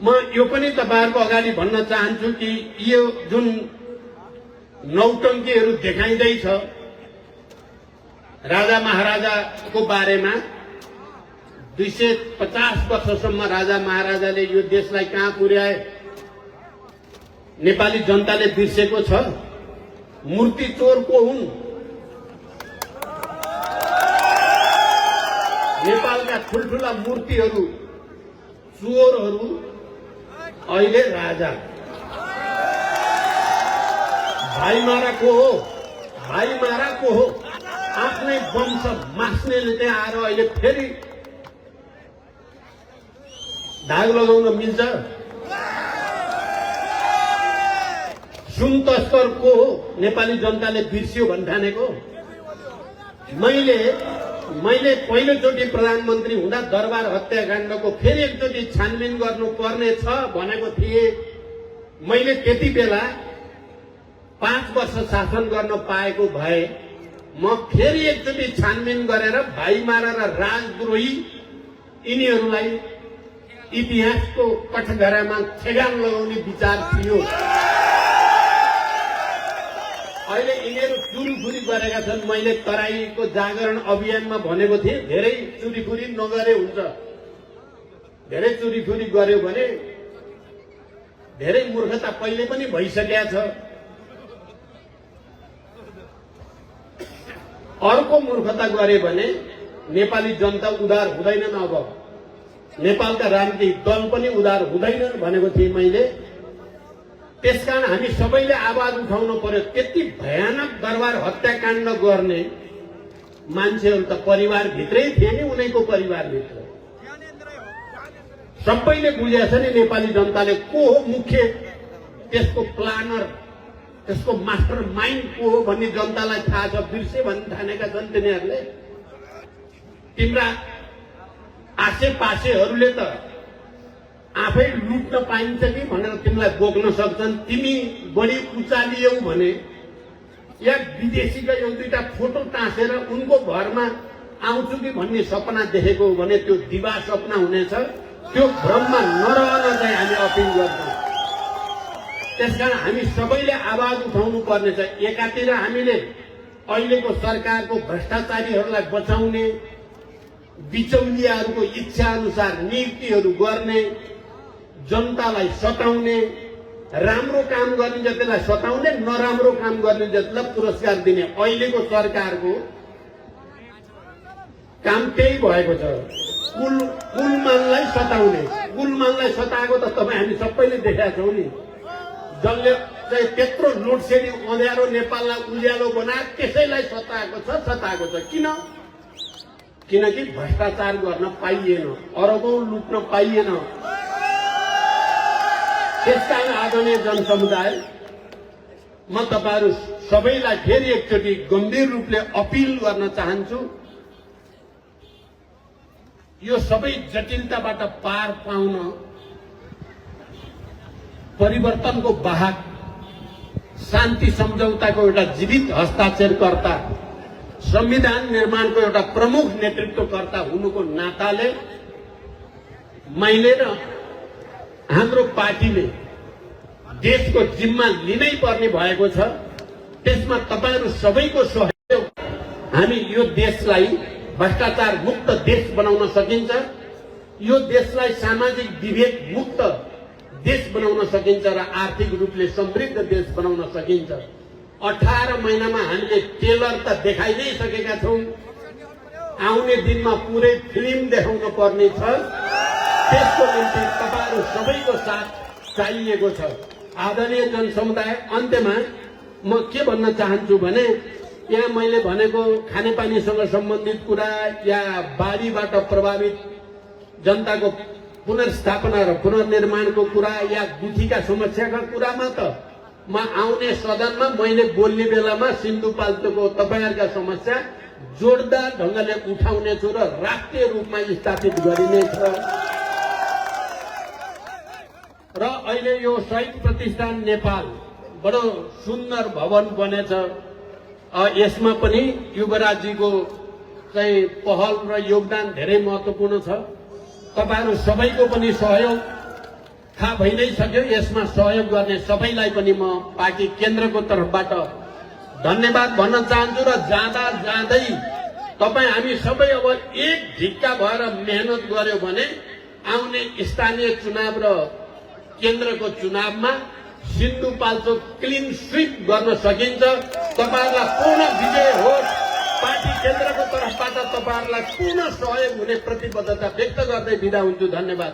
म यो पनि तपाईहरुको अगाडि भन्न चाहन्छु कि यो जुन नौटंकीहरु देखाइँदैछ राजा महाराजाको बारेमा 250 वर्षसम्म राजा महाराजाले यो देशलाई कहाँ पुर्याए नेपाली जनताले बिर्सेको छ। मूर्ति चोर को हुन्? नेपालका ठुलठुला मूर्तिहरू चोरहरू अहिले राजा। भाइमारा को हो? भाइमारा को हो? आफ्नै वंश मास्नेले त्यहाँ आएर अहिले फेरि दाग लगाउन मिल्छ। सुन तस्कर को हो? नेपाली जनताले बिर्सियो भन्ठानेको। मैले पहिलोचोटि प्रधानमन्त्री हुँदा दरबार हत्याकाण्डको फेरि एकचोटि छानबिन गर्नुपर्ने छ भनेको थिए। मैले त्यति बेला 5 वर्ष शासन गर्न पाएको भए म फेरि एकचोटि छानबिन गरेर भाइमारा र राजद्रोही यिनीहरूलाई इतिहासको कठघरामा ठेगान लगाउने विचार थियो। अहिले यिनीहरू चुरीफुरी गरेका छन्। मैले तराईको जागरण अभियानमा भनेको थिएँ धेरै चुरीफुरी नगरे हुन्छ। धेरै चुरीफुरी गर्यो भने धेरै मूर्खता पहिले पनि भइसकेको छ। अर्को मूर्खता गरे भने नेपाली जनता उदार हुँदैनन्। अब नेपालका राजनीतिक दल पनि उदार हुँदैनन् भनेको थिएँ मैले। त्यसकारण हामी सबैले आवाज उठाउनु पर्यो। त्यति भयानक दरबार हत्याकाण्ड गर्ने मान्छेहरू त परिवारभित्रै थिए नि। उनीको परिवारभित्र सबैले बुझेको छ नि नेपाली जनताले को हो मुख्य त्यसको प्लानर, त्यसको मास्टर माइन्ड को हो भन्ने जनतालाई थाहा छ। बिर्से भन्ने ठानेका छन् तिनीहरूले। तिम्रा आसेपासेहरूले त आफै लुट्न पाइन्छ कि भनेर तिमीलाई बोक्न सक्छन्। तिमी बढी उचालियौ भने या विदेशीका एक दुईटा फोटो टाँसेर उनको घरमा आउँछु कि भन्ने सपना देखेको हो भने त्यो दिवा सपना हुनेछ। त्यो भ्रममा नरहन चाहिँ हामी अपिल गर्छौँ। त्यसकारण हामी सबैले आवाज उठाउनु पर्नेछ। एकातिर हामीले अहिलेको सरकारको भ्रष्टाचारीहरूलाई बचाउने, बिचौलियाहरूको इच्छा अनुसार नियुक्तिहरू गर्ने, जनतालाई सताउने, राम्रो काम गर्ने जतिलाई सताउने, नराम्रो काम गर्ने जतिलाई पुरस्कार दिने अहिलेको सरकारको काम त्यही भएको छ। कुलमानलाई सताउने। कुलमानलाई सताएको त तपाईँ हामी सबैले देखेका छौँ नि। जसले चाहिँ त्यत्रो लोड सेडिङ अँध्यारो नेपाललाई उज्यालो बनाएर त्यसैलाई सताएको छ। किनकि भ्रष्टाचार गर्न पाइएन, अरबौं लुट्न पाइएन। त्यसकारण आदरणीय जनसमुदाय, म तपाईहरु सबैलाई फेरि एकचोटि गम्भीर रूपले अपील गर्न चाहन्छु। यो सबै जटिलताबाट पार पाउन परिवर्तनको वाहक, शान्ति सम्झौताको एउटा जीवित हस्ताक्षरकर्ता, संविधान निर्माणको एउटा प्रमुख नेतृत्वकर्ता हुनुको नाताले मैले र हाम्रो पार्टीले देशको जिम्मा लिनै पर्ने भएको छ। त्यसमा तपाईहरु सबैको सहयोग हामी यो देशलाई भ्रष्टाचार मुक्त देश बनाउन सकिन्छ। यो देशलाई सामाजिक विभेद मुक्त देश बनाउन सकिन्छ र आर्थिक रूपले समृद्ध देश बनाउन सकिन्छ। 18 महिनामा हामीले टेलर त देखाइ नै सकेका छौं। आउने दिनमा पुरै फिल्म देखाउन पर्ने छ। त्यसको निम्ति तपाईहरु सबैको साथ चाहिएको छ। आदरणीय जनसमुदाय, अन्त्यमा म के भन्न चाहन्छु भने यहाँ मैले भनेको खानेपानीसँग सम्बन्धित कुरा या बाढीबाट प्रभावित जनताको पुनर्स्थापना र पुनर्निर्माणको कुरा या गुठीका समस्याका कुरामा त म आउने सदनमा मैले बोल्ने बेलामा सिन्धुपाल्चोकको तपाईहरुका समस्या जोडदार ढंगले उठाउने छु र राष्ट्रिय रूपमा स्थापित गरिने छ। र अहिले यो शहीद प्रतिष्ठान नेपाल बडो सुन्दर भवन बनेछ। यसमा पनि युवराजजीको चाहिँ पहल र योगदान धेरै महत्त्वपूर्ण छ। तपाईहरु सबैको पनि सहयोग थाहा भइ नै सक्यो। यसमा सहयोग गर्ने सबैलाई पनि म पार्टी केन्द्रको तर्फबाट धन्यवाद भन्न चाहन्छु। र जाँदा जाँदै तपाईँ हामी सबै अब एक ढिक्का भएर मेहनत गर्यो भने आउने स्थानीय चुनाव र केन्द्रको चुनावमा सिन्धुपाल्चोक क्लिन स्वीप गर्न सकिन्छ। तपाईहरुलाई पूर्ण विजय होस्। पार्टी केन्द्रको तर्फबाट तपाईहरुलाई पूर्ण सहयोग हुने प्रतिबद्धता व्यक्त गर्दै बिदा हुन्छु। धन्यवाद।